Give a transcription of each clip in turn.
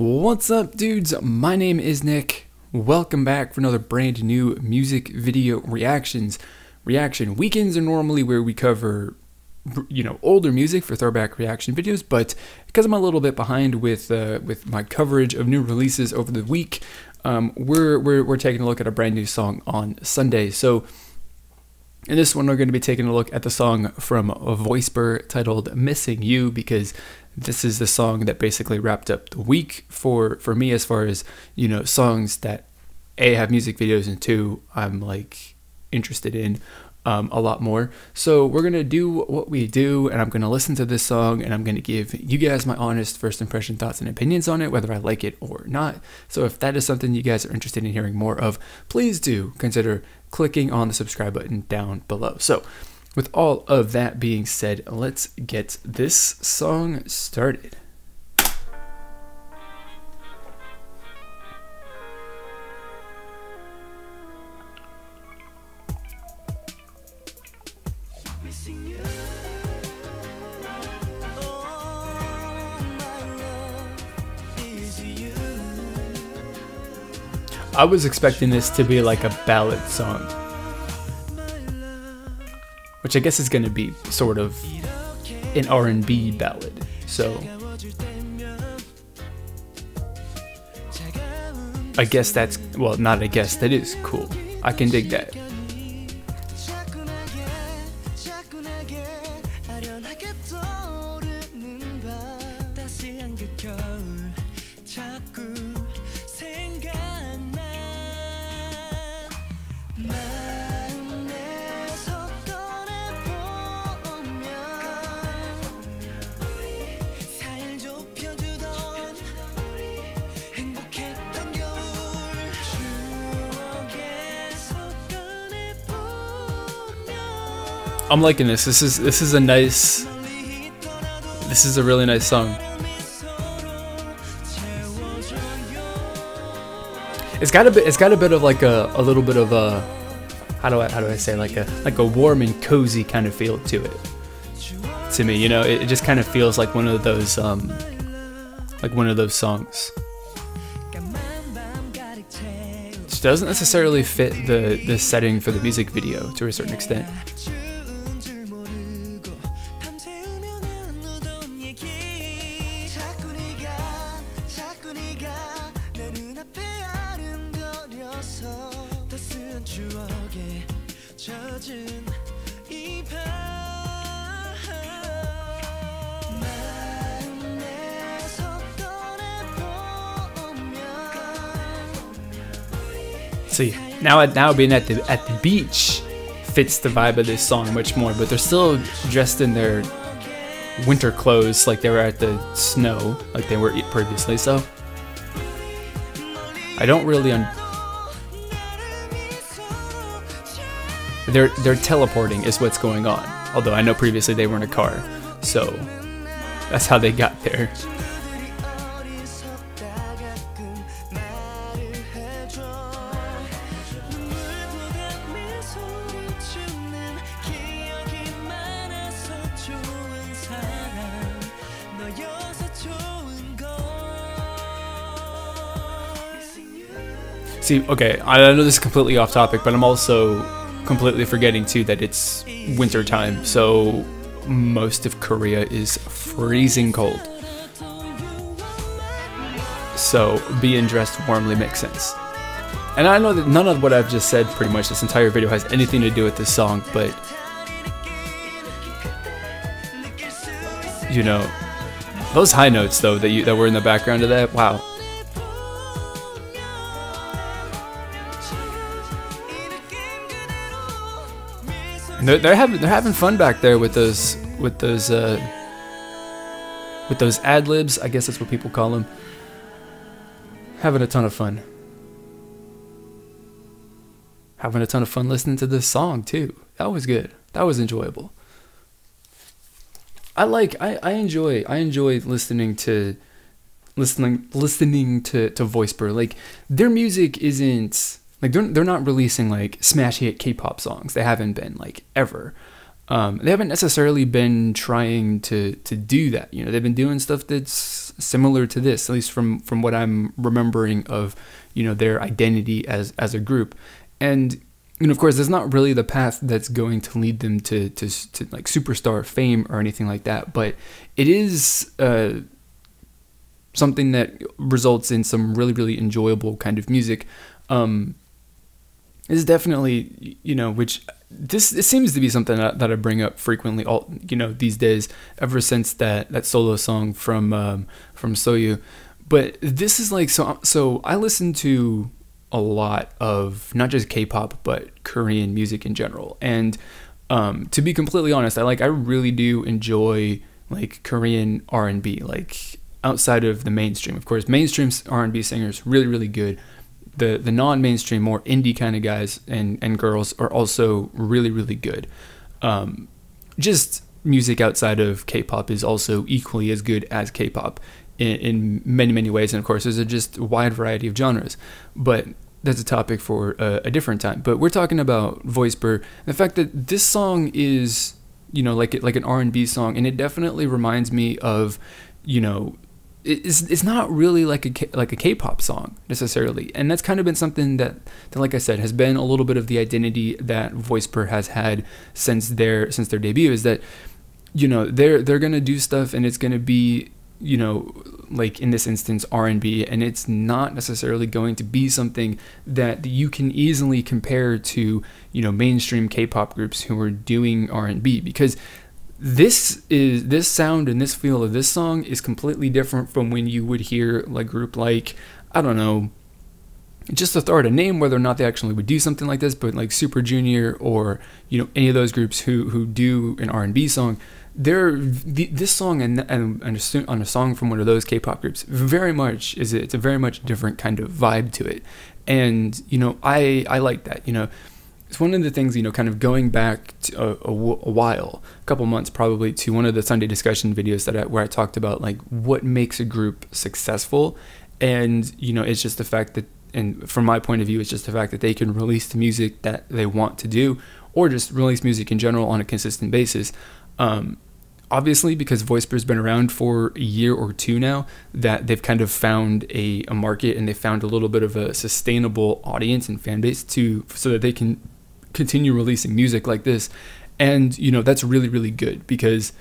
What's up, dudes? My name is Nick. Welcome back for another brand new music video reaction. Weekends are normally where we cover, older music for throwback reaction videos, but because I'm a little bit behind with my coverage of new releases over the week, we're taking a look at a brand new song on Sunday. So in this one, we're going to be taking a look at the song from Voisper titled "Missing You," because this is the song that basically wrapped up the week for me as far as, songs that A, have music videos, and two, I'm like interested in a lot more. So we're going to do what we do, and I'm going to listen to this song, and I'm going to give you guys my honest first impression thoughts and opinions on it, whether I like it or not. So if that is something you guys are interested in hearing more of, please do consider clicking on the subscribe button down below. So with all of that being said, let's get this song started. I was expecting this to be like a ballad song, which I guess is going to be sort of an R&B ballad. So I guess that's, well, not I guess, that is cool. I can dig that. I'm liking this. This is a nice. This is a really nice song. It's got a bit of like a little bit of a, how do I say, like a warm and cozy kind of feel to it. To me, it just kind of feels like one of those songs. Which doesn't necessarily fit the setting for the music video to a certain extent. See, now being at the beach fits the vibe of this song much more, but they're still dressed in their winter clothes like they were at the snow, like they were previously. So I don't really they're teleporting is what's going on. Although I know previously they were in a car, so that's how they got there. See, okay, I know this is completely off topic, but I'm also completely forgetting too that it's winter time, so most of Korea is freezing cold. So being dressed warmly makes sense. And I know that none of what I've just said pretty much this entire video has anything to do with this song, but those high notes though that were in the background of that, wow. And they're having fun back there with those ad libs. I guess that's what people call them. Having a ton of fun. Having a ton of fun listening to this song too. That was good. That was enjoyable. I enjoy listening to Voisper. Like, their music isn't like they're not releasing like smash hit K-pop songs. They haven't been like ever. They haven't necessarily been trying to do that. You know, they've been doing stuff that's similar to this, at least from what I'm remembering of, you know, their identity as a group. And, you know, of course, that's not really the path that's going to lead them to like superstar fame or anything like that. But it is something that results in some really, really enjoyable kind of music. Is definitely, you know, which this seems to be something that I bring up frequently, all, you know, these days, ever since that solo song from Soyu. But this is like, so I listen to a lot of not just K-pop but Korean music in general, and to be completely honest, I really do enjoy like Korean R&B, like outside of the mainstream. Of course, mainstream R&B singers really, really good. The non-mainstream, more indie kind of guys and girls are also really, really good. Just music outside of K-pop is also equally as good as K-pop in many, many ways. And of course, there's just a wide variety of genres. But that's a topic for a different time. But we're talking about Voisper. The fact that this song is, you know, like an R&B song, and it definitely reminds me of, you know, it's not really like a K-pop song necessarily, and that's kind of been something that, like I said, has been a little bit of the identity that Voisper has had since their debut. Is that, you know, they're gonna do stuff and it's gonna be, you know, like in this instance R&B, and it's not necessarily going to be something that you can easily compare to, you know, mainstream K-pop groups who are doing R&B, because this sound and this feel of this song is completely different from when you would hear like group like, I don't know, just to throw out a name, whether or not they actually would do something like this, but like Super Junior or, you know, any of those groups who do an R&B song. This song and on a song from one of those K-pop groups very much it's a very much different kind of vibe to it, and you know, I like that. You know, it's one of the things, you know, kind of going back to a while, a couple months probably, to one of the Sunday discussion videos where I talked about like what makes a group successful, and you know, it's just the fact that, and from my point of view, it's just the fact that they can release the music that they want to do, or just release music in general on a consistent basis. Obviously, because Voisper's been around for a year or two now, that they've kind of found a market, and they found a little bit of a sustainable audience and fan base so that they can continue releasing music like this. And you know, that's really, really good, because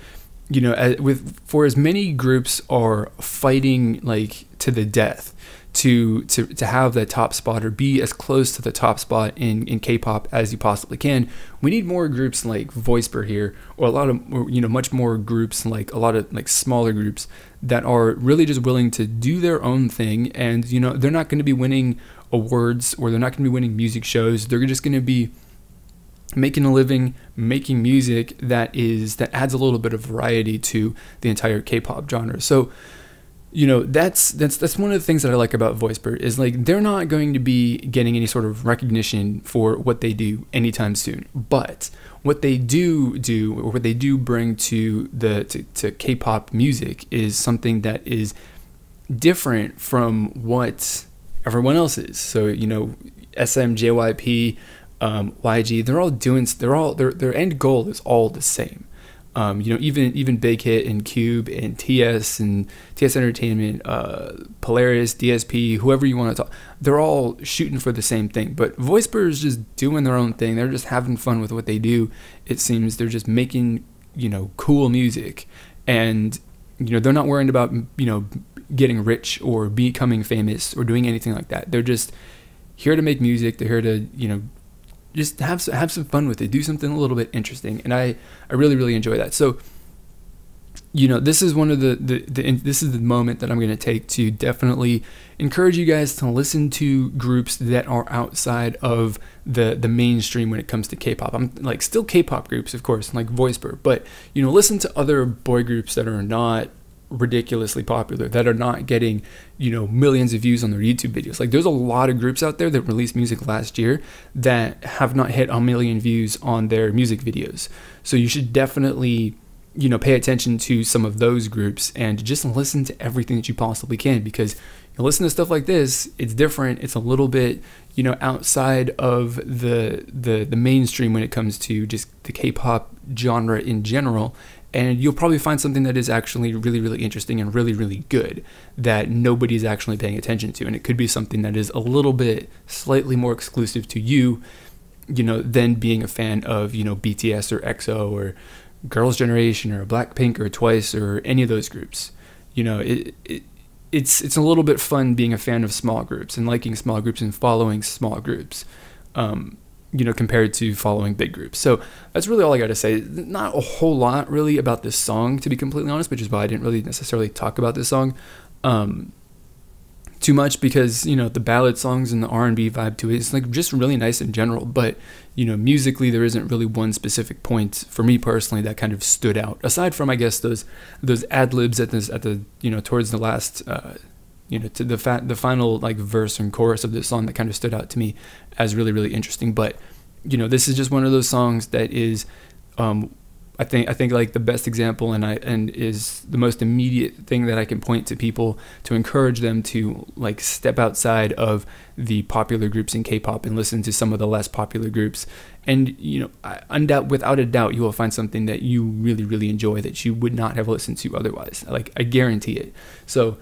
you know, for as many groups are fighting like to the death to have that top spot or be as close to the top spot in K-pop as you possibly can, we need more groups like Voisper here, or a lot of, you know, much more groups, like a lot of like smaller groups that are really just willing to do their own thing. And you know, they're not going to be winning awards, or they're not going to be winning music shows. They're just going to be making a living, making music that adds a little bit of variety to the entire K-pop genre. So, you know, that's one of the things that I like about Voisper, is like they're not going to be getting any sort of recognition for what they do anytime soon. But what they do, or what they do bring to K-pop music, is something that is different from what everyone else is. So, you know, SM, JYP, YG, their end goal is all the same. You know, even Big Hit and Cube and TS Entertainment, Polaris, DSP, whoever you want to talk, they're all shooting for the same thing. But Voisper is just doing their own thing. They're just having fun with what they do. It seems they're just making, you know, cool music, and you know, they're not worrying about, you know, getting rich or becoming famous or doing anything like that. They're just here to make music. They're here to, you know, just have some fun with it, do something a little bit interesting, and I really, really enjoy that. So, you know, this is one of this is the moment that I'm going to take to definitely encourage you guys to listen to groups that are outside of the mainstream when it comes to K-pop. I'm like, still K-pop groups, of course, like Voisper, but you know, listen to other boy groups that are not ridiculously popular, that are not getting, you know, millions of views on their YouTube videos. Like, there's a lot of groups out there that released music last year that have not hit 1 million views on their music videos. So you should definitely, you know, pay attention to some of those groups and just listen to everything that you possibly can, because you listen to stuff like this, it's different, it's a little bit, you know, outside of the mainstream when it comes to just the K-pop genre in general. And you'll probably find something that is actually really, really interesting and really, really good that nobody's actually paying attention to. And it could be something that is a little bit slightly more exclusive to you, you know, than being a fan of, you know, BTS or EXO or Girls' Generation or Blackpink or Twice or any of those groups. You know, it's a little bit fun being a fan of small groups and liking small groups and following small groups, you know, compared to following big groups. So that's really all I got to say. Not a whole lot really about this song, to be completely honest, which is why I didn't really necessarily talk about this song too much, because, you know, the ballad songs and the R&B vibe to it is like just really nice in general. But, you know, musically there isn't really one specific point for me personally that kind of stood out, aside from, I guess, those ad-libs at the you know, towards the last you know, to the final like verse and chorus of this song that kind of stood out to me as really, really interesting. But, you know, this is just one of those songs that is I think like the best example and is the most immediate thing that I can point to people to encourage them to like step outside of the popular groups in K-pop and listen to some of the less popular groups. And, you know, without a doubt, you will find something that you really, really enjoy that you would not have listened to otherwise. Like, I guarantee it. So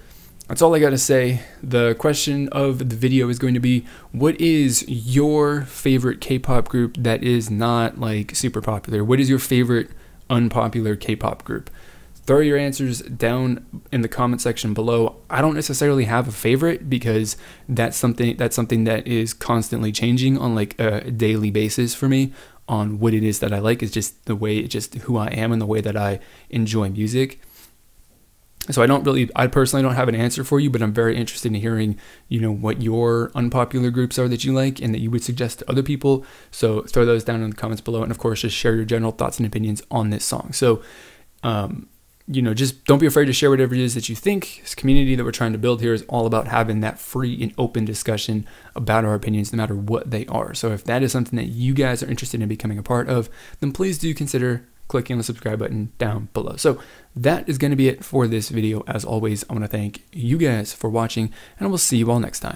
that's all I got to say. The question of the video is going to be, what is your favorite K-pop group that is not like super popular? What is your favorite unpopular K-pop group? Throw your answers down in the comment section below. I don't necessarily have a favorite because that's something that is constantly changing on like a daily basis for me on what it is that I like. It's just the way, just who I am and the way that I enjoy music. So I personally don't have an answer for you, but I'm very interested in hearing, you know, what your unpopular groups are that you like and that you would suggest to other people. So throw those down in the comments below. And of course, just share your general thoughts and opinions on this song. So, you know, just don't be afraid to share whatever it is that you think. This community that we're trying to build here is all about having that free and open discussion about our opinions, no matter what they are. So if that is something that you guys are interested in becoming a part of, then please do consider clicking the subscribe button down below. So that is going to be it for this video. As always, I want to thank you guys for watching, and I will see you all next time.